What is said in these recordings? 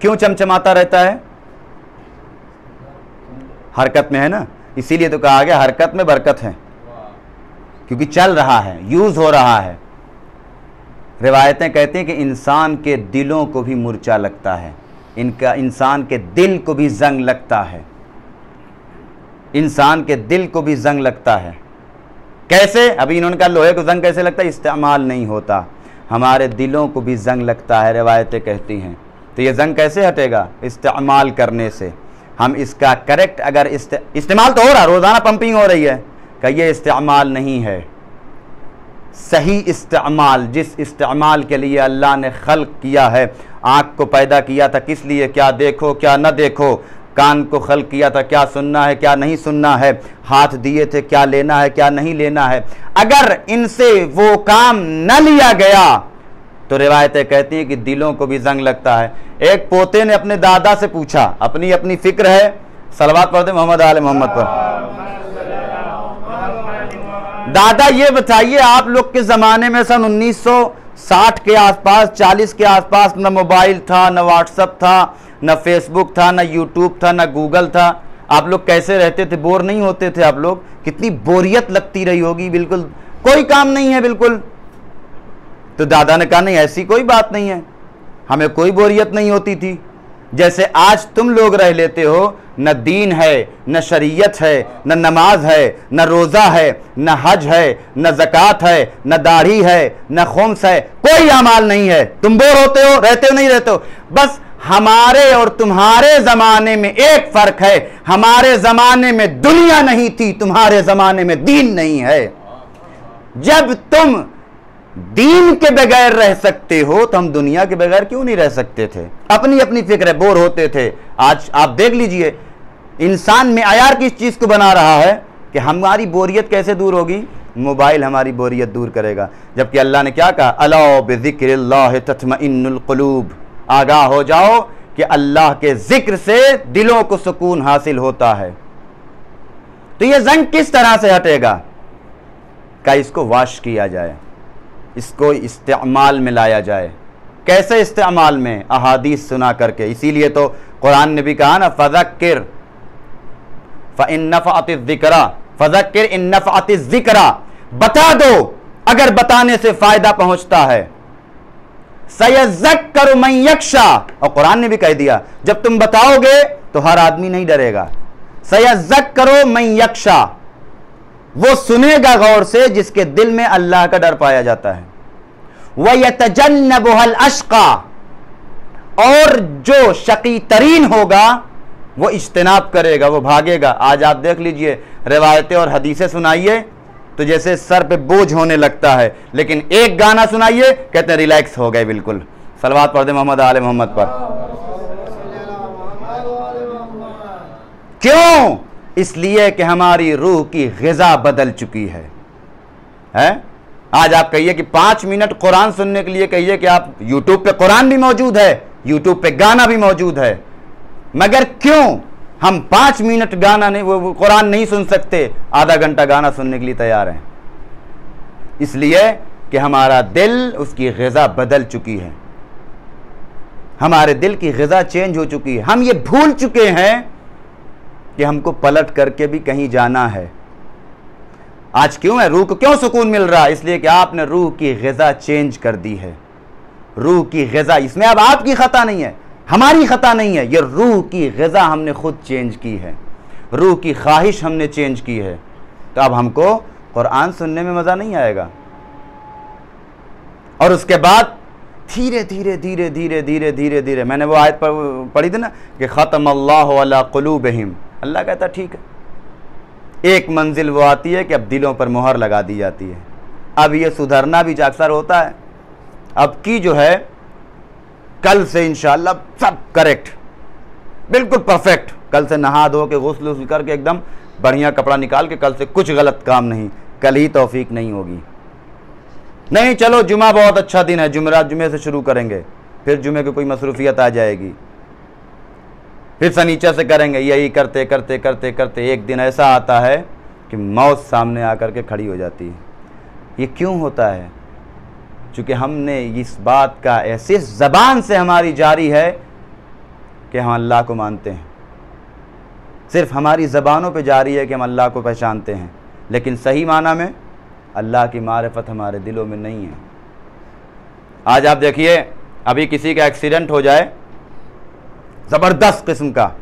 क्यों चमचमाता रहता है? हरकत में है ना, इसीलिए तो कहा गया हरकत में बरकत है, क्योंकि चल रहा है, यूज हो रहा है। रिवायतें कहती हैं कि इंसान के दिलों को भी मूर्छा लगता है, इंसान के दिल को भी जंग लगता है, इंसान के दिल को भी जंग लगता है। कैसे? अभी इन्होंने कहा लोहे को जंग कैसे लगता है, इस्तेमाल नहीं होता। हमारे दिलों को भी जंग लगता है, रिवायतें कहती हैं। तो ये जंग कैसे हटेगा? इस्तेमाल करने से। हम इसका करेक्ट अगर इस्तेमाल तो हो रहा, रोज़ाना पंपिंग हो रही है, कि ये इस्तेमाल नहीं है। सही इस्तेमाल, जिस इस्तेमाल के लिए अल्लाह ने खल्क किया है, आँख को पैदा किया था किस लिए, क्या देखो क्या न देखो, कान को खल्क किया था क्या सुनना है क्या नहीं सुनना है, हाथ दिए थे क्या लेना है क्या नहीं लेना है, अगर इनसे वो काम न लिया गया तो रिवायतें कहती हैं कि दिलों को भी जंग लगता है। एक पोते ने अपने दादा से पूछा, अपनी अपनी फिक्र है, सलवात पढ़ते मोहम्मद आले मोहम्मद पर। दादा ये बताइए, आप लोग के ज़माने में सन 1960 के आसपास 40 के आसपास न मोबाइल था, न व्हाट्सएप था, न फेसबुक था, न यूट्यूब था, न गूगल था, आप लोग कैसे रहते थे? बोर नहीं होते थे आप लोग? कितनी बोरियत लगती रही होगी, बिल्कुल कोई काम नहीं है बिल्कुल। तो दादा ने कहा नहीं, ऐसी कोई बात नहीं है, हमें कोई बोरियत नहीं होती थी। जैसे आज तुम लोग रह लेते हो, न दीन है, न शरीयत है, न नमाज है, न रोज़ा है, न हज है, न ज़कात है, न दाढ़ी है, न खुम्स है, कोई अमाल नहीं है, तुम बोर होते हो, रहते हो नहीं रहते हो। बस हमारे और तुम्हारे ज़माने में एक फ़र्क है, हमारे ज़माने में दुनिया नहीं थी, तुम्हारे ज़माने में दीन नहीं है। जब तुम दीन के बगैर रह सकते हो तो हम दुनिया के बगैर क्यों नहीं रह सकते थे? अपनी अपनी फिक्र है, बोर होते थे। आज आप देख लीजिए, इंसान में आयार किस चीज़ को बना रहा है कि हमारी बोरियत कैसे दूर होगी? मोबाइल हमारी बोरियत दूर करेगा। जबकि अल्लाह ने क्या कहा, अला बिज़िक्रिल्लाह तत्मइन्नुल क़ुलूब, आगाह हो जाओ कि अल्लाह के जिक्र से दिलों को सुकून हासिल होता है। तो ये जंग किस तरह से हटेगा? का इसको वाश किया जाए, इसको इस्तेमाल में लाया जाए। कैसे इस्तेमाल में? अहादीस सुना करके। इसीलिए तो कुरान ने भी कहा ना, फ़ज़क्किर फ़इन नफ़अतिज़ ज़िक्रा, फ़ज़क्किर इन नफ़अतिज़ ज़िक्रा, बता दो अगर बताने से फायदा पहुंचता है। सयज़्ज़क्करु मन यख्शा, और कुरान ने भी कह दिया जब तुम बताओगे तो हर आदमी नहीं डरेगा। सयज़्ज़क्करु मन यख्शा, वो सुनेगा गौर से जिसके दिल में अल्लाह का डर पाया जाता है। वयतजन्नबुहल अश्क़ा, और जो शकी तरीन होगा वो इज्तिनाब करेगा, वो भागेगा। आज आप देख लीजिए, रिवायतें और हदीसें सुनाइए तो जैसे सर पे बोझ होने लगता है, लेकिन एक गाना सुनाइए कहते हैं रिलैक्स हो गए बिल्कुल। सलवात पढ़ दे मोहम्मद आले मोहम्मद पर। क्यों? इसलिए कि हमारी रूह की ग़िज़ा बदल चुकी है। आज आप कहिए कि 5 मिनट कुरान सुनने के लिए कहिए कि आप यूट्यूब पे कुरान भी मौजूद है, यूट्यूब पे गाना भी मौजूद है, मगर क्यों हम 5 मिनट गाना नहीं, वो कुरान नहीं सुन सकते, आधा घंटा गाना सुनने के लिए तैयार हैं? इसलिए कि हमारा दिल, उसकी ग़िज़ा बदल चुकी है, हमारे दिल की ग़िज़ा चेंज हो चुकी है। हम ये भूल चुके हैं कि हमको पलट करके भी कहीं जाना है। आज क्यों है? रूह को क्यों सुकून मिल रहा है? इसलिए कि आपने रूह की ग़िज़ा चेंज कर दी है। रूह की ग़िज़ा, इसमें अब आपकी ख़ता नहीं है, हमारी ख़ता नहीं है, ये रूह की ग़िज़ा हमने खुद चेंज की है, रूह की ख्वाहिश हमने चेंज की है। तो अब हमको कुरान सुनने में मज़ा नहीं आएगा। और उसके बाद धीरे धीरे धीरे धीरे धीरे धीरे धीरे, मैंने वो आयत पढ़ी थी ना कि ख़तमल्लाहु अला क़ुलूबिहिम, अल्लाह कहता ठीक है, एक मंजिल वो आती है कि अब दिलों पर मोहर लगा दी जाती है। अब ये सुधरना भी अक्सर होता है। अब की जो है, कल से इंशाअल्लाह सब करेक्ट, बिल्कुल परफेक्ट, कल से नहा धो के गुस्ल उस्ल करके एकदम बढ़िया कपड़ा निकाल के, कल से कुछ गलत काम नहीं, कल ही तौफीक नहीं होगी। नहीं, चलो जुमा बहुत अच्छा दिन है, जुमेरात जुमे से शुरू करेंगे, फिर जुमे की कोई मसरूफियत आ जाएगी, फिर सनीचर से करेंगे। यही करते करते करते करते एक दिन ऐसा आता है कि मौत सामने आकर के खड़ी हो जाती है। ये क्यों होता है? चूँकि हमने इस बात का ऐसे ज़बान से हमारी जारी है कि हम अल्लाह को मानते हैं, सिर्फ हमारी ज़बानों पे जारी है कि हम अल्लाह को पहचानते हैं, लेकिन सही माना में अल्लाह की मारिफत हमारे दिलों में नहीं है। आज आप देखिए, अभी किसी का एक्सीडेंट हो जाए ज़बरदस्त किस्म का,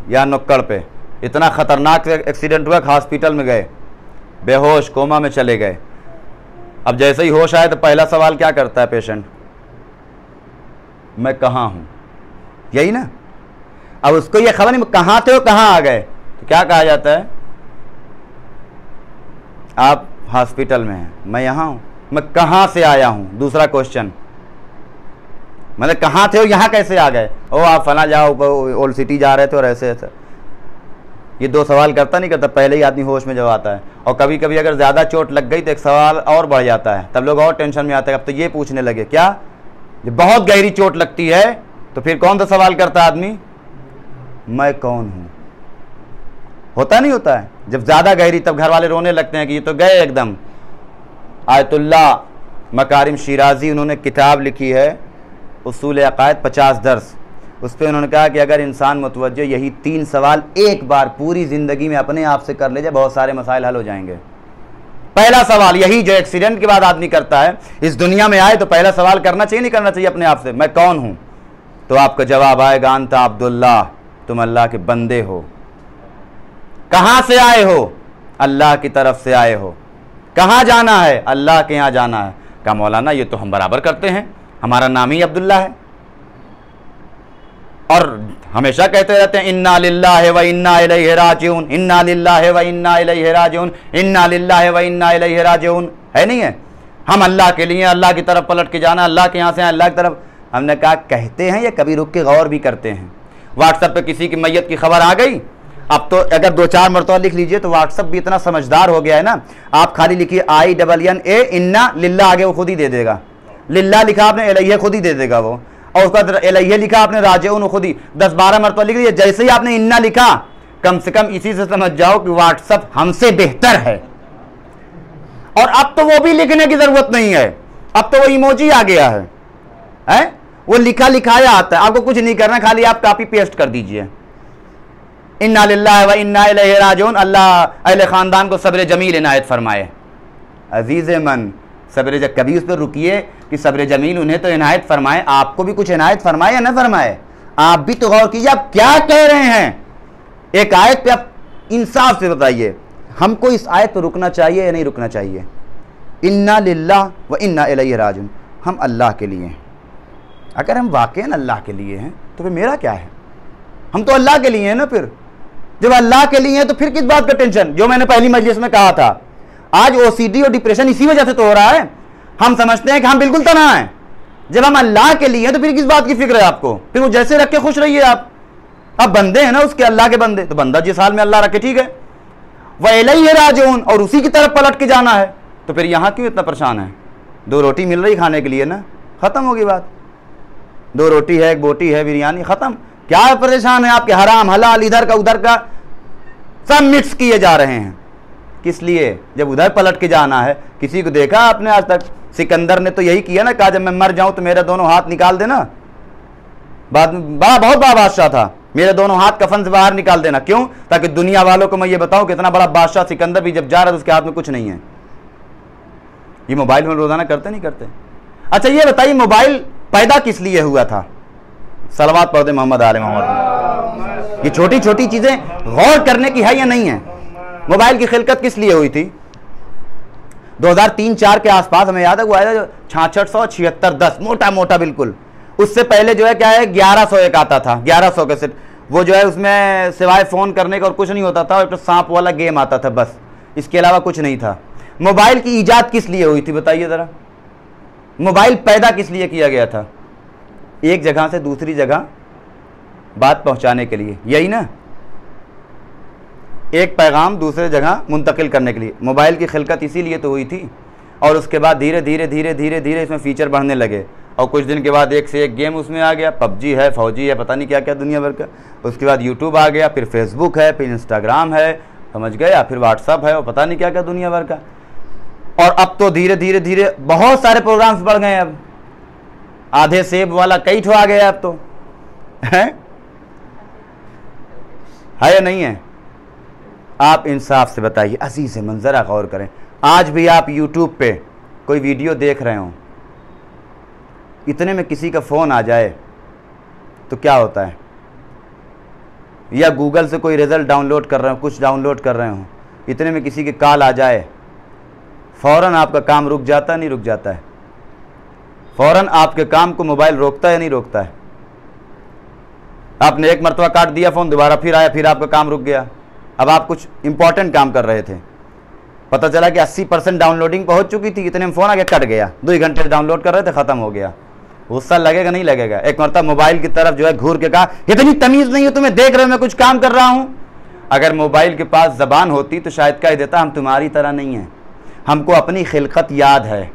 या नुक्कड़ पे इतना ख़तरनाक एक्सीडेंट हुआ कि हॉस्पिटल में गए, बेहोश कोमा में चले गए। अब जैसे ही होश आए तो पहला सवाल क्या करता है पेशेंट? मैं कहाँ हूँ, यही ना। अब उसको ये खबर नहीं कहाँ थे, वो कहाँ आ गए, तो क्या कहा जाता है? आप हॉस्पिटल में हैं, मैं यहाँ हूँ। मैं कहाँ से आया हूँ? दूसरा क्वेश्चन, मतलब कहाँ थे हो, यहाँ कैसे आ गए? ओ आप फला जाओ ओल्ड सिटी जा रहे थे और ऐसे ऐसे। ये दो सवाल करता नहीं करता, पहले ही आदमी होश में जब आता है। और कभी कभी अगर ज़्यादा चोट लग गई तो एक सवाल और बढ़ जाता है, तब लोग और टेंशन में आते हैं। अब तो ये पूछने लगे क्या, जब बहुत गहरी चोट लगती है तो फिर कौन सा सवाल करता है आदमी? मैं कौन हूँ। होता नहीं होता है जब ज़्यादा गहरी, तब घर वाले रोने लगते हैं कि ये तो गए एकदम। आयतुल्लाह मकारिम शिराजी, उन्होंने किताब लिखी है उसूल अक़ायद 50 दर्स। उस पर उन्होंने कहा कि अगर इंसान मुतवज्जो यही 3 सवाल एक बार पूरी ज़िंदगी में अपने आप से कर ले जाए, बहुत सारे मसाइल हल हो जाएंगे। पहला सवाल यही जो एक्सीडेंट के बाद आदमी करता है, इस दुनिया में आए तो पहला सवाल करना चाहिए नहीं करना चाहिए अपने आप से, मैं कौन हूँ? तो आपका जवाब आएगा अंता अब्दुल्लाह, तुम अल्लाह के बंदे हो। कहाँ से आए हो? अल्लाह की तरफ से आए हो। कहाँ जाना है? अल्लाह के यहाँ जाना है। कहा मौलाना ये तो हम बराबर करते हैं, हमारा नाम ही अब्दुल्ला है और हमेशा कहते रहते हैं इन्ना लिल्लाहि व इन्ना इलैहि राजिऊन, इन्ना लिल्लाहि व इन्ना इलैहि राजिऊन, इन्ना लिल्लाहि व इन्ना इलैहि राजिऊन। है नहीं है? हम अल्लाह के लिए, अल्लाह की तरफ पलट के जाना, अल्लाह के यहाँ से अल्लाह की तरफ। हमने कहा कहते हैं या कभी रुक के गौर भी करते हैं? व्हाट्सएप पे किसी की मैयत की खबर आ गई, अब तो अगर 2-4 मरतबा लिख लीजिए तो व्हाट्सएप भी इतना समझदार हो गया है ना, आप खाली लिखिए INNA इन्ना लिल्ला, आगे वो खुद ही दे देगा। लिल्ला लिखा आपने इलैहि खुद ही दे देगा वो, और उसका इलैहि लिखा आपने राजिऊन खुद ही 10-12 मरतबा लिख लीजिए। जैसे ही आपने इन्ना लिखा, कम से कम इसी से समझ जाओ कि व्हाट्सएप हमसे बेहतर है। और अब तो वो भी लिखने की जरूरत नहीं है, अब तो वो इमोजी आ गया है? वो लिखा लिखाया आता है, आपको कुछ नहीं करना, खाली आप कॉपी पेस्ट कर दीजिए इन्ना लिल्लाहि व इन्ना इलैहि राजिऊन। अल्लाह अहले ख़ानदान को सब्र जमील इनायत फरमाए। अजीज़ मन सब्र, कभी उस पर रुकिए कि सब्र जमील उन्हें तो इनायत फरमाए, आपको भी कुछ इनायत फरमाए या न फरमाए? आप भी तो गौर कीजिए आप क्या कह रहे हैं। एक आयत पे आप इंसाफ से बताइए, हमको इस आयत पर रुकना चाहिए या नहीं रुकना चाहिए? इन्ना लिल्लाह व इन्ना इलैहि राजिऊन, हम अल्लाह के लिए हैं। अगर हम वाकई अल्लाह के लिए हैं तो फिर मेरा क्या है? हम तो अल्लाह के लिए हैं ना। फिर जब अल्लाह के लिए हैं तो फिर किस बात का टेंशन? जो मैंने पहली मजलिस में कहा था, आज OCD और डिप्रेशन इसी वजह से तो हो रहा है। हम समझते हैं कि हम बिल्कुल तन्हा हैं। जब हम अल्लाह के लिए हैं तो फिर किस बात की फिक्र है आपको? फिर वो जैसे रख के खुश रहिए। आप बंदे हैं ना उसके, अल्लाह के बंदे, तो बंदा जिस हाल में अल्लाह रखे ठीक है। वह इलैहि राजिऊन, और उसी की तरफ पलट के जाना है। तो फिर यहाँ क्यों इतना परेशान है? 2 रोटी मिल रही खाने के लिए ना, खत्म होगी बात। 2 रोटी है, 1 बोटी है, बिरयानी, खत्म। क्या परेशान है? आपके हराम हलाल इधर का उधर का सब मिक्स किए जा रहे हैं। किस लिए? जब उधर पलट के जाना है। किसी को देखा आपने आज तक? सिकंदर ने तो यही किया ना, कहा जब मैं मर जाऊं तो मेरे दोनों हाथ निकाल देना। बाद में बहुत बड़ा बादशाह था, मेरे दोनों हाथ कफन से बाहर निकाल देना। क्यों? ताकि दुनिया वालों को मैं ये बताऊं कितना बड़ा बादशाह सिकंदर भी जब जा रहा है तो उसके हाथ में कुछ नहीं है। ये मोबाइल में रोजाना करते नहीं करते? अच्छा ये बताइए मोबाइल पैदा किस लिए हुआ था? सलवात पढ़ दे मोहम्मद आले मोहम्मद। ये छोटी छोटी चीजें गौर करने की है या नहीं है? मोबाइल की खिलकत किस लिए हुई थी? 2003-4 के आसपास हमें याद है वो आया 6676-10, मोटा मोटा बिल्कुल। उससे पहले जो है क्या है 1100 एक आता था, 1100 का सेट। वो जो है उसमें सिवाय फ़ोन करने का और कुछ नहीं होता था, एक तो सांप वाला गेम आता था बस, इसके अलावा कुछ नहीं था। मोबाइल की ईजाद किस लिए हुई थी बताइए ज़रा? मोबाइल पैदा किस लिए किया गया था? एक जगह से दूसरी जगह बात पहुंचाने के लिए, यही ना? एक पैगाम दूसरे जगह मुंतकिल करने के लिए मोबाइल की खिलकत इसीलिए तो हुई थी। और उसके बाद धीरे धीरे धीरे धीरे धीरे इसमें फ़ीचर बढ़ने लगे और कुछ दिन के बाद एक से एक गेम उसमें आ गया, पबजी है, फौजी है, पता नहीं क्या क्या दुनिया भर का। उसके बाद यूट्यूब आ गया, फिर फेसबुक है, फिर इंस्टाग्राम है, समझ गए, या फिर व्हाट्सअप है और पता नहीं क्या क्या दुनिया भर का। और अब तो धीरे धीरे धीरे बहुत सारे प्रोग्राम्स बढ़ गए। अब आधे सेब वाला कई ठो आ गया अब तो, है या नहीं है? आप इंसाफ से बताइए, अजीज से मंजरा गौर करें। आज भी आप यूट्यूब पे कोई वीडियो देख रहे हो, इतने में किसी का फ़ोन आ जाए तो क्या होता है? या गूगल से कोई रिज़ल्ट डाउनलोड कर रहे हो, कुछ डाउनलोड कर रहे हो, इतने में किसी की कॉल आ जाए, फ़ौरन आपका काम रुक जाता है, नहीं रुक जाता है? फ़ौरन आपके काम को मोबाइल रोकता है या नहीं रोकता है? आपने एक मरतबा काट दिया फ़ोन, दोबारा फिर आया, फिर आपका काम रुक गया। अब आप कुछ इंपॉर्टेंट काम कर रहे थे, पता चला कि 80% डाउनलोडिंग पहुंच चुकी थी, इतने में फ़ोन आ गया, कट गया। 2 घंटे डाउनलोड कर रहे थे, ख़त्म हो गया। गुस्सा लगेगा नहीं लगेगा? एक मरतबा मोबाइल की तरफ जो है घूर के कहा, इतनी तमीज़ नहीं है तुम्हें, देख रहे हो मैं कुछ काम कर रहा हूँ। अगर मोबाइल के पास ज़बान होती तो शायद कह देता हम तुम्हारी तरह नहीं हैं, हमको अपनी खिलकत याद है,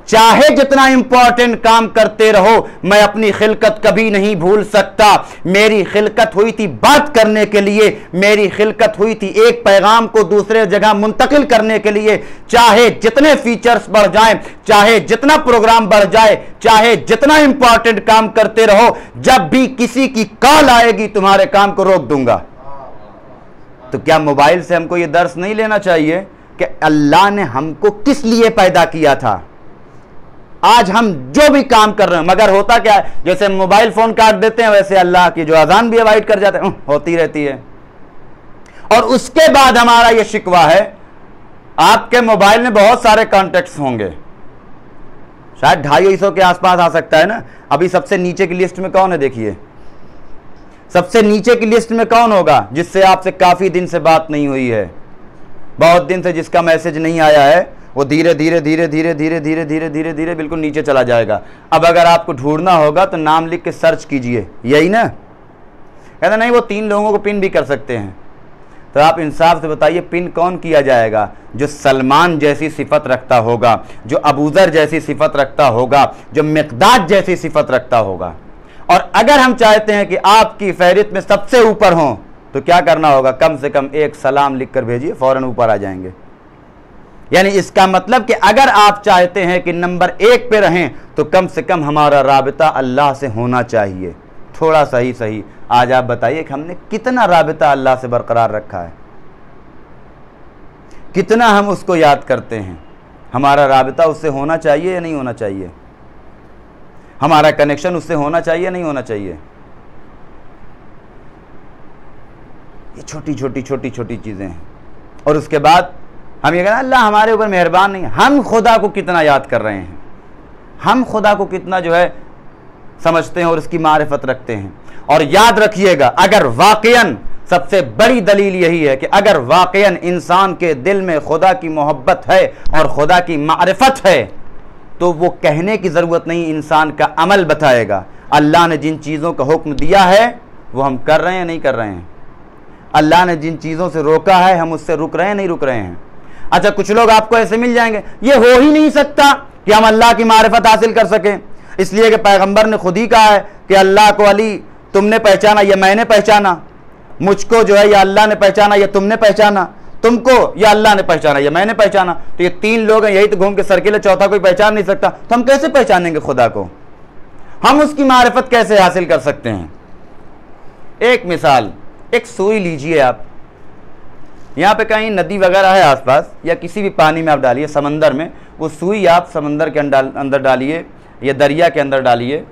चाहे जितना इंपॉर्टेंट काम करते रहो मैं अपनी खिलकत कभी नहीं भूल सकता। मेरी खिलकत हुई थी बात करने के लिए, मेरी खिलकत हुई थी एक पैगाम को दूसरे जगह मुंतकिल करने के लिए। चाहे जितने फीचर्स बढ़ जाएं, चाहे जितना प्रोग्राम बढ़ जाए, चाहे जितना इंपॉर्टेंट काम करते रहो, जब भी किसी की कॉल आएगी तुम्हारे काम को रोक दूंगा। तो क्या मोबाइल से हमको यह दर्स नहीं लेना चाहिए कि अल्लाह ने हमको किस लिए पैदा किया था? आज हम जो भी काम कर रहे हैं, मगर होता क्या है, जैसे मोबाइल फोन काट देते हैं वैसे अल्लाह की जो अजान भी अवॉइड कर जाते हैं, होती रहती है। और उसके बाद हमारा यह शिकवा है, आपके मोबाइल में बहुत सारे कॉन्टेक्ट्स होंगे, शायद 250 के आसपास आ सकता है ना। अभी सबसे नीचे की लिस्ट में कौन है? देखिए सबसे नीचे की लिस्ट में कौन होगा? जिससे आपसे काफी दिन से बात नहीं हुई है, बहुत दिन से जिसका मैसेज नहीं आया है, वो धीरे धीरे धीरे धीरे धीरे धीरे धीरे धीरे धीरे बिल्कुल नीचे चला जाएगा। अब अगर आपको ढूंढना होगा तो नाम लिख के सर्च कीजिए, यही ना? कहते नहीं वो 3 लोगों को पिन भी कर सकते हैं। तो आप इंसाफ से बताइए, पिन कौन किया जाएगा? जो सलमान जैसी सिफत रखता होगा, जो अबूजर जैसी सिफत रखता होगा, जो मिक़दाद जैसी सिफत रखता होगा। और अगर हम चाहते हैं कि आपकी फहरिस्त में सबसे ऊपर हों तो क्या करना होगा? कम से कम एक सलाम लिख कर भेजिए, फौरन ऊपर आ जाएंगे। यानी इसका मतलब कि अगर आप चाहते हैं कि नंबर 1 पे रहें तो कम से कम हमारा राबिता अल्लाह से होना चाहिए, थोड़ा सही। आज आप बताइए कि हमने कितना राबिता अल्लाह से बरकरार रखा है, कितना हम उसको याद करते हैं। हमारा राबिता उससे होना चाहिए या नहीं होना चाहिए? हमारा कनेक्शन उससे होना चाहिए या नहीं होना चाहिए? ये छोटी छोटी चीज़ें हैं। और उसके बाद हम ये कहना अल्लाह हमारे ऊपर मेहरबान नहीं है। हम खुदा को कितना याद कर रहे हैं, हम खुदा को कितना जो है समझते हैं और उसकी मारिफत रखते हैं। और याद रखिएगा, अगर वाकईन सबसे बड़ी दलील यही है कि अगर वाकईन इंसान के दिल में खुदा की मोहब्बत है और खुदा की मारिफत है तो वो कहने की ज़रूरत नहीं, इंसान का अमल बताएगा। अल्लाह ने जिन चीज़ों का हुक्म दिया है वो हम कर रहे हैं नहीं कर रहे हैं? अल्लाह ने जिन चीज़ों से रोका है हम उससे रुक रहे हैं नहीं रुक रहे हैं? अच्छा, कुछ लोग आपको ऐसे मिल जाएंगे, ये हो ही नहीं सकता कि हम अल्लाह की मारिफत हासिल कर सकें, इसलिए कि पैगंबर ने खुद ही कहा है कि अल्लाह को अली तुमने पहचाना या मैंने पहचाना, मुझको जो है या अल्लाह ने पहचाना या तुमने पहचाना, तुमको या अल्लाह ने पहचाना या मैंने पहचाना। तो ये 3 लोग हैं, यही तो घूम के सर्किल है, चौथा कोई पहचान नहीं सकता। तो हम कैसे पहचानेंगे खुदा को? हम उसकी मारिफत कैसे हासिल कर सकते हैं? एक मिसाल, एक सुई लीजिए आप, यहाँ पे कहीं नदी वगैरह है आसपास या किसी भी पानी में आप डालिए, समंदर में, वो सुई आप समंदर के अंदर डालिए या दरिया के अंदर डालिए।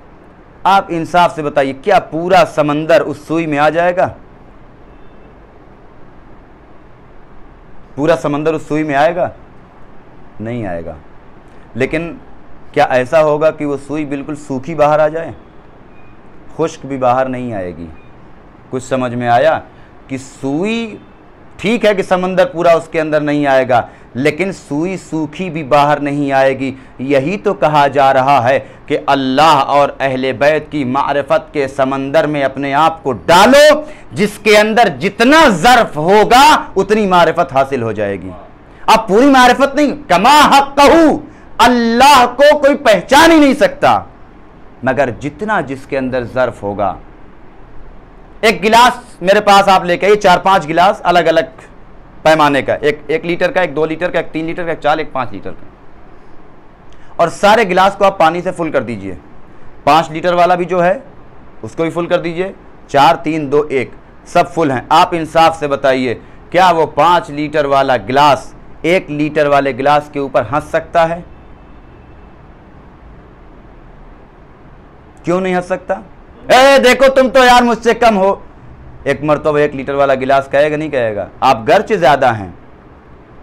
आप इंसाफ से बताइए, क्या पूरा समंदर उस सुई में आ जाएगा? पूरा समंदर उस सुई में आएगा? नहीं आएगा। लेकिन क्या ऐसा होगा कि वो सुई बिल्कुल सूखी बाहर आ जाए? खुश्क भी बाहर नहीं आएगी। कुछ समझ में आया कि सुई, ठीक है कि समंदर पूरा उसके अंदर नहीं आएगा, लेकिन सुई सूखी भी बाहर नहीं आएगी। यही तो कहा जा रहा है कि अल्लाह और अहले बैत की मारिफत के समंदर में अपने आप को डालो, जिसके अंदर जितना ज़र्फ होगा उतनी मारिफत हासिल हो जाएगी। अब पूरी मारिफत नहीं, कमा हक़्क़हू, अल्लाह को कोई पहचान ही नहीं सकता, मगर जितना जिसके अंदर ज़र्फ होगा। एक गिलास मेरे पास आप लेके आइए, 4-5 गिलास अलग अलग पैमाने का, एक लीटर का, एक 2 लीटर का, एक 3 लीटर का, एक 4, एक 5 लीटर का, और सारे गिलास को आप पानी से फुल कर दीजिए। 5 लीटर वाला भी जो है उसको भी फुल कर दीजिए, 4, 3, 2, 1 सब फुल हैं। आप इंसाफ से बताइए, क्या वो 5 लीटर वाला गिलास 1 लीटर वाले गिलास के ऊपर हंस सकता है? क्यों नहीं हंस सकता? देखो तुम तो यार मुझसे कम हो। एक मर्तबा 1 लीटर वाला गिलास कहेगा नहीं कहेगा? आप गर्च ज्यादा हैं,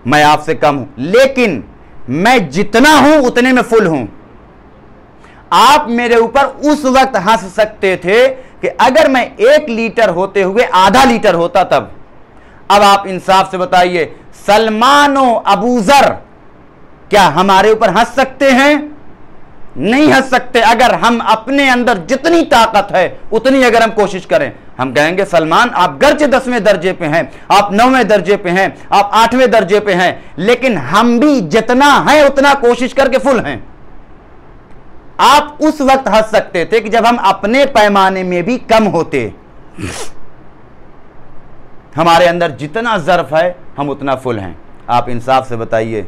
मैं आपसे कम हूं, लेकिन मैं जितना हूं उतने में फुल हूं। आप मेरे ऊपर उस वक्त हंस सकते थे कि अगर मैं 1 लीटर होते हुए आधा लीटर होता तब। अब आप इंसाफ से बताइए, सलमान और अबू ज़र क्या हमारे ऊपर हंस सकते हैं? नहीं हंस सकते। अगर हम अपने अंदर जितनी ताकत है उतनी अगर हम कोशिश करें, हम कहेंगे सलमान आप गर्चे 10वें दर्जे पे हैं, आप 9वें दर्जे पे हैं, आप 8वें दर्जे पे हैं, लेकिन हम भी जितना है उतना कोशिश करके फुल हैं। आप उस वक्त हंस सकते थे कि जब हम अपने पैमाने में भी कम होते। हमारे अंदर जितना ज़र्फ है हम उतना फुल हैं। आप इंसाफ से बताइए,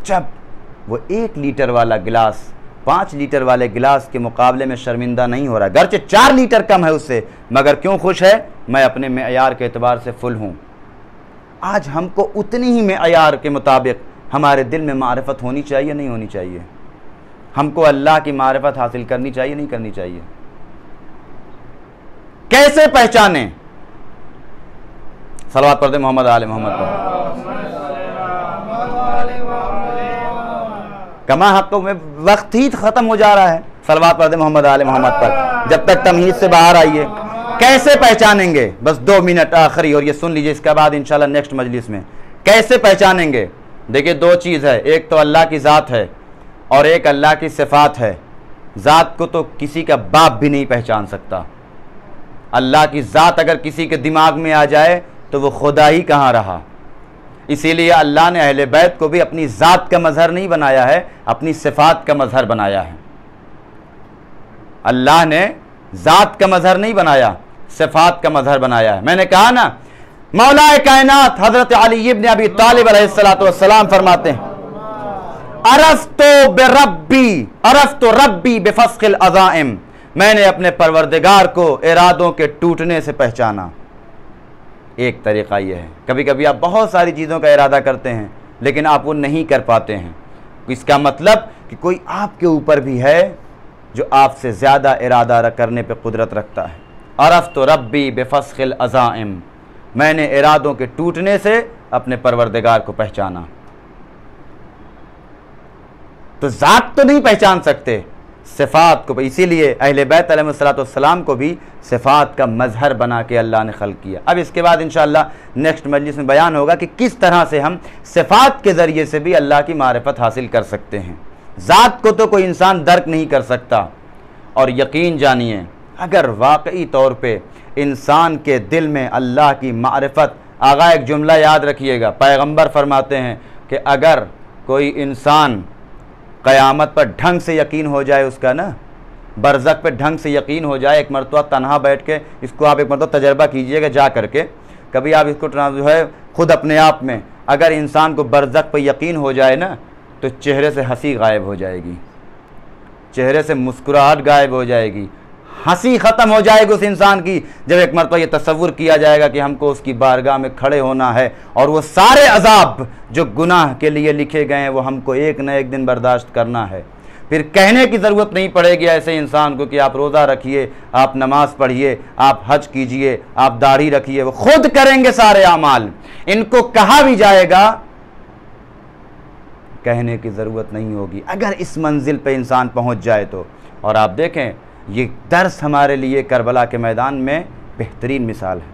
जब वो 1 लीटर वाला गिलास 5 लीटर वाले गिलास के मुकाबले में शर्मिंदा नहीं हो रहा, गर्चे 4 लीटर कम है उससे, मगर क्यों खुश है? मैं अपने मेयार के एतबार से फुल हूं। आज हमको उतनी ही मेयार के मुताबिक हमारे दिल में मारिफत होनी चाहिए, नहीं होनी चाहिए? हमको अल्लाह की मारिफत हासिल करनी चाहिए, नहीं करनी चाहिए? कैसे पहचाने? सलवात पढ़ दे मोहम्मद आले मोहम्मद पर। कमा हक़ में वक्त ही खत्म हो जा रहा है। सलवात पढ़ दे मोहम्मद आले मोहम्मद पर, जब तक तमहीद से बाहर आइए। कैसे पहचानेंगे? बस 2 मिनट आखिरी, और ये सुन लीजिए, इसके बाद इंशाल्लाह नेक्स्ट मजलिस में कैसे पहचानेंगे। देखिए 2 चीज़ है, एक तो अल्लाह की ज़ात है और एक अल्लाह की सिफ़ात है। ज़ात को तो किसी का बाप भी नहीं पहचान सकता। अल्लाह की ज़ात अगर किसी के दिमाग में आ जाए तो वो खुदा ही कहाँ रहा। इसीलिए अल्लाह ने अहले बैत को भी अपनी ज़ात का मज़हर नहीं बनाया है, अपनी सिफ़ात का मज़हर बनाया है। अल्लाह ने ज़ात का मज़हर नहीं बनाया, सिफ़ात का मज़हर बनाया है। मैंने कहा ना, मौलाए कायनात हज़रत अली इब्न अबी तालिब अलैहिस्सलातु वस्सलाम फरमाते हैं, अरफ़्तु रब्बी बिफ़स्ख़िल अज़ाइम, मैंने अपने परवरदिगार को इरादों के टूटने से पहचाना। एक तरीक़ा यह है। कभी कभी आप बहुत सारी चीज़ों का इरादा करते हैं लेकिन आप वो नहीं कर पाते हैं। इसका मतलब कि कोई आपके ऊपर भी है जो आपसे ज़्यादा इरादा करने पे कुदरत रखता है। अरफ़्तु रब्बी बिफ़स्ख़िल अज़ाइम, मैंने इरादों के टूटने से अपने परवरदिगार को पहचाना। तो ज़ात तो नहीं पहचान सकते, सिफ़ात को। इसीलिए अहले बैत अलैहिस्सलाम को भी सिफ़ात का मज़हर बना के अल्लाह ने खल्क़ किया। अब इसके बाद इंशाअल्लाह नेक्स्ट मजलिस में बयान होगा कि किस तरह से हम सिफ़ात के ज़रिए से भी अल्लाह की मारिफत हासिल कर सकते हैं। ज़ात को तो कोई इंसान दर्क नहीं कर सकता। और यकीन जानिए, अगर वाकई तौर पे इंसान के दिल में अल्लाह की मारिफत, आगा एक जुमला याद रखिएगा, पैगम्बर फरमाते हैं कि अगर कोई इंसान क़यामत पर ढंग से यकीन हो जाए, उसका ना बरज़ख पे ढंग से यकीन हो जाए, एक मरतबा तन्हा बैठ के इसको आप एक मरतबा तजर्बा कीजिएगा जा करके, कभी आप इसको जो है ख़ुद अपने आप में, अगर इंसान को बरज़ख पे यकीन हो जाए ना तो चेहरे से हंसी गायब हो जाएगी, चेहरे से मुस्कुराहट गायब हो जाएगी, हंसी ख़त्म हो जाएगी उस इंसान की। जब एक मरतबा ये तसव्वुर किया जाएगा कि हमको उसकी बारगाह में खड़े होना है और वो सारे अज़ाब जो गुनाह के लिए लिखे गए हैं वो हमको एक न एक दिन बर्दाश्त करना है, फिर कहने की ज़रूरत नहीं पड़ेगी ऐसे इंसान को कि आप रोज़ा रखिए, आप नमाज़ पढ़िए, आप हज कीजिए, आप दाढ़ी रखिए। वो खुद करेंगे सारे अमाल। इनको कहा भी जाएगा, कहने की ज़रूरत नहीं होगी अगर इस मंजिल पे इंसान पहुंच जाए तो। और आप देखें, ये दर्स हमारे लिए करबला के मैदान में बेहतरीन मिसाल है।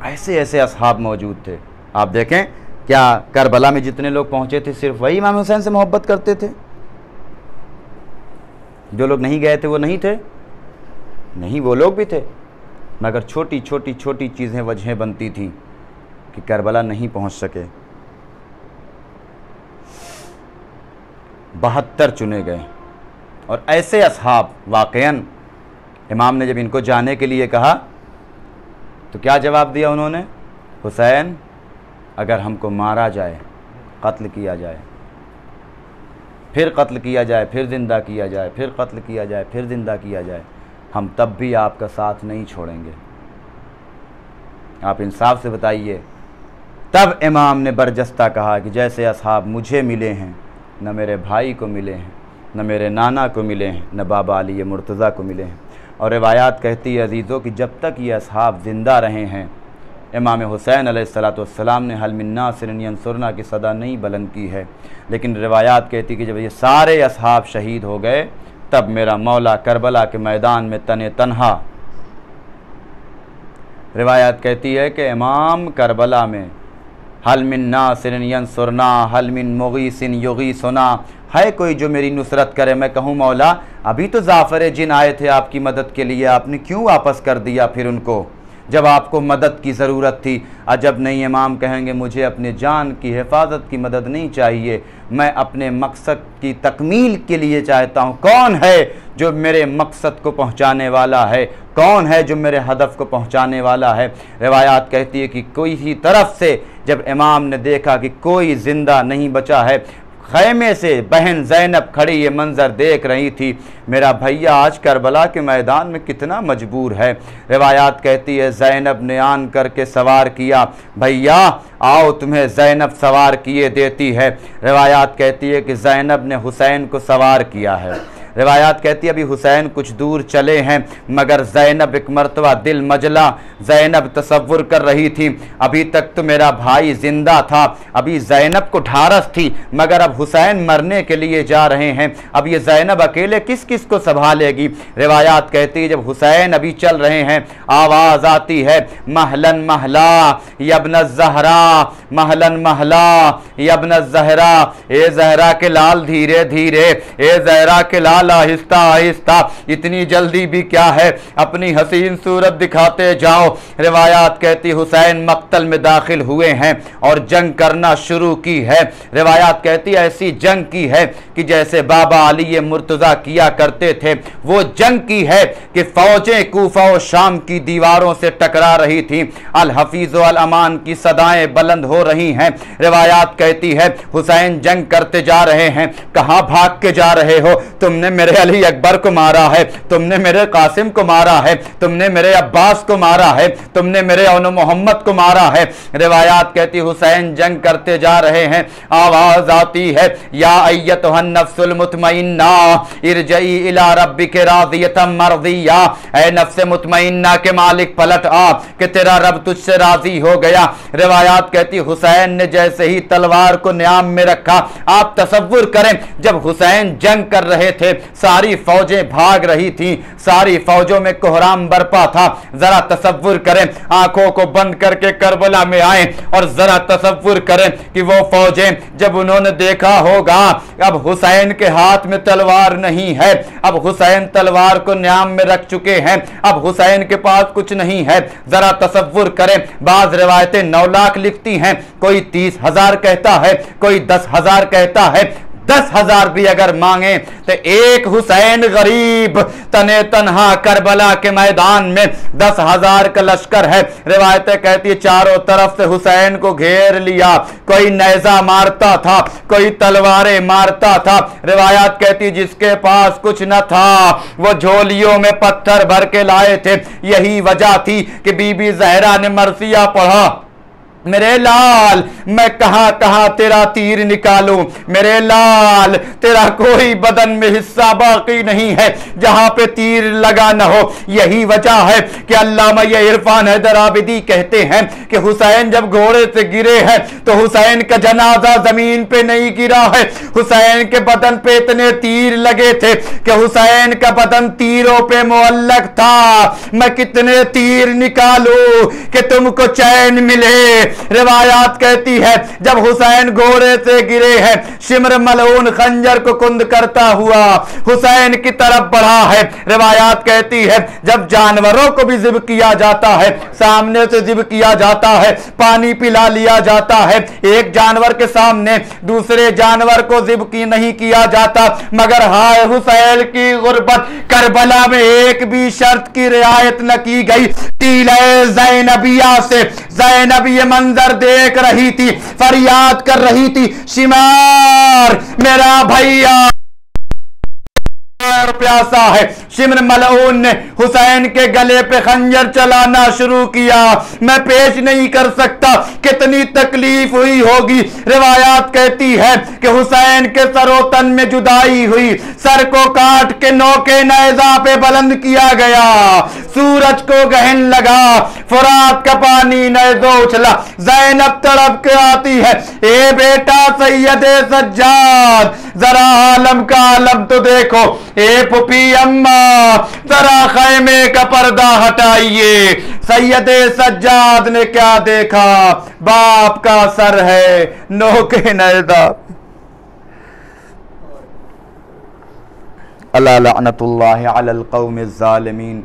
ऐसे ऐसे असहाब मौजूद थे। आप देखें, क्या करबला में जितने लोग पहुंचे थे सिर्फ वही इमाम हुसैन से मोहब्बत करते थे? जो लोग नहीं गए थे वो नहीं थे? नहीं, वो लोग भी थे, मगर छोटी छोटी छोटी चीज़ें वजहें बनती थीं कि करबला नहीं पहुंच सके। 72 चुने गए। और ऐसे असहाब वाक़यन इमाम ने जब इनको जाने के लिए कहा तो क्या जवाब दिया उन्होंने? हुसैन, अगर हमको मारा जाए, कत्ल किया जाए, फिर कत्ल किया जाए, फिर ज़िंदा किया जाए, फिर कत्ल किया जाए, फिर ज़िंदा किया जाए, हम तब भी आपका साथ नहीं छोड़ेंगे। आप इंसाफ से बताइए। तब इमाम ने बरजस्ता कहा कि जैसे असहाब मुझे मिले हैं, न मेरे भाई को मिले हैं, न मेरे नाना को मिले हैं, न बाबा अली मुर्तज़ा को मिले हैं। और रिवायात कहती है अजीज़ों कि जब तक ये असहाब ज़िंदा रहे हैं, इमाम हुसैन अलैहिस्सलाम ने हल मिन नासिरिन यंसुरना की सदा नहीं बुलंद की है। लेकिन रिवायात कहती कि जब ये सारे असहाब शहीद हो गए, तब मेरा मौला करबला के मैदान में तने तन्हा, रिवायात कहती है कि इमाम करबला में हल मिन नासिरिन यंसुरना, हल मिन मुगीसिन युगीसुना, है कोई जो मेरी नुसरत करे? मैं कहूँ मौला, अभी तो जाफ़र जिन आए थे आपकी मदद के लिए, आपने क्यों वापस कर दिया फिर उनको, जब आपको मदद की ज़रूरत थी? अजब नहीं, इमाम कहेंगे मुझे अपने जान की हिफाजत की मदद नहीं चाहिए, मैं अपने मकसद की तकमील के लिए चाहता हूँ। कौन है जो मेरे मकसद को पहुँचाने वाला है? कौन है जो मेरे हदफ को पहुँचाने वाला है? रिवायात कहती है कि कोई ही तरफ से जब इमाम ने देखा कि कोई ज़िंदा नहीं बचा है, खैमे से बहन ज़ैनब खड़ी ये मंज़र देख रही थी, मेरा भैया आज करबला के मैदान में कितना मजबूर है। रिवायात कहती है ज़ैनब ने आन करके सवार किया, भैया आओ तुम्हें ज़ैनब सवार किए देती है। रिवायात कहती है कि ज़ैनब ने हुसैन को सवार किया है। रिवायात कहती है अभी हुसैन कुछ दूर चले हैं, मगर ज़ैनब एक मरतबा दिल मजला, ज़ैनब तसव्वुर कर रही थी अभी तक तो मेरा भाई ज़िंदा था, अभी ज़ैनब को ढारस थी, मगर अब हुसैन मरने के लिए जा रहे हैं, अब ये ज़ैनब अकेले किस किस को संभालेगी। रिवायात कहती है जब हुसैन अभी चल रहे हैं, आवाज़ आती है महलन महला यब्न ज़हरा, महलन महला यब्न ज़हरा, ए ज़हरा के लाल धीरे धीरे, ए ज़हरा के लाल आहिस्ता आहिस्ता, इतनी जल्दी भी क्या है, अपनी हसीन सूरत दिखाते जाओ। रिवायात कहती हुसैन मक्तल में दाखिल हुए हैं और जंग करना शुरू की है। रिवायात कहती ऐसी जंग की है कि जैसे बाबा अली मुर्तज़ा किया करते थे, वो जंग की है कि फौजें कूफा और शाम की दीवारों से टकरा रही थी, अल हफीज़ अल अमान की सदाएं बुलंद हो रही हैं। रिवायात कहती है हुसैन जंग करते जा रहे हैं, कहाँ भाग के जा रहे हो? तुमने मेरे अली अकबर को मारा है, तुमने मेरे कासिम को मारा है, तुमने मेरे अब्बास को मारा है, तुमने मेरे औन मोहम्मद को मारा है। रिवायात कहती हुसैन जंग करते जा रहे हैं, आवाज आती है या अय्यतुहन नफ्सुल मुतमइन्ना इरजई इला रब्बिके राज़ियतम मर्ज़िया, ऐ नफ्स मुतमइन्ना के मालिक पलट आ कि तेरा रब तुझसे राजी हो गया। रिवायात कहती हुसैन ने जैसे ही तलवार को न्याम में रखा, आप तसव्वुर करें जब हुसैन जंग कर रहे थे, सारी फौजें भाग रही थी, सारी फौजों में कोहराम बरपा था। जरा तसव्वुर करें, आंखों को बंद करके करबला में आए और जरा तसव्वुर करें कि वो फौजें जब उन्होंने देखा होगा अब हुसैन के हाथ में तलवार नहीं है, अब हुसैन तलवार को न्याम में रख चुके हैं, अब हुसैन के पास कुछ नहीं है। जरा तसव्वुर करें, बाज रिवायतें 9 लाख लिखती हैं, कोई 30,000 कहता है, कोई 10,000 कहता है। 10,000 भी अगर मांगे तो एक हुसैन गरीब तने तन्हा करबला के मैदान में 10,000 का लश्कर है। रिवायतें कहती है चारों तरफ से हुसैन को घेर लिया, कोई नेजा मारता था, कोई तलवारें मारता था। रिवायत कहती जिसके पास कुछ न था वो झोलियों में पत्थर भर के लाए थे। यही वजह थी कि बीबी ज़हरा ने मरसिया पढ़ा, मेरे लाल मैं कहां कहां तेरा तीर निकालूं, मेरे लाल तेरा कोई बदन में हिस्सा बाकी नहीं है जहां पे तीर लगा न हो। यही वजह है कि अल्लामा इरफान हैदर आबिदी कहते हैं कि हुसैन जब घोड़े से गिरे हैं तो हुसैन का जनाजा जमीन पे नहीं गिरा है, हुसैन के बदन पे इतने तीर लगे थे कि हुसैन का बदन तीरों पे मुअल्लक था। मैं कितने तीर निकालूं कि तुमको चैन मिले, रिवायात कहती है जब हुसैन घोड़े से गिरे हैं, शिमर मलऊन खंजर को कुंद करता हुआ हुसैन की तरफ बढ़ा है। रिवायात कहती है जब जानवरों को भी ज़िब किया जाता है, सामने से ज़िब किया जाता है, पानी पिला लिया जाता है, एक जानवर के सामने दूसरे जानवर को ज़िब की नहीं किया जाता। मगर हाय हुसैन की गुर्बत, करबला में एक भी शर्त की रियायत न की गई। टीले ज़ैनबिया से ज़ैनब ये मंजर देख रही थी, फरियाद कर रही थी, शिमार मेरा भैया प्यासा है। शिमर मलऊन ने हुसैन के गले पे खंजर चलाना शुरू किया। मैं पेश नहीं कर सकता कितनी तकलीफ हुई होगी। रिवायात कहती है कि हुसैन के सरोतन में जुदाई हुई, सर को काट के नोके नेज़ा पे बुलंद किया गया, सूरज को गहन लगा, फुरात का पानी नेज़ो उछला। ज़ैनब तड़प के आती है, ए बेटा सैयदे सज्जाद जरा आलम का आलम तो देखो, ए पुपी अम्मा जरा खैमे का पर्दा हटाइए। सैयदे सज्जाद ने क्या देखा, बाप का सर है नोके नेज़ा। अला लअनतुल्लाहि अलल कौमिज़ ज़ालिमीन।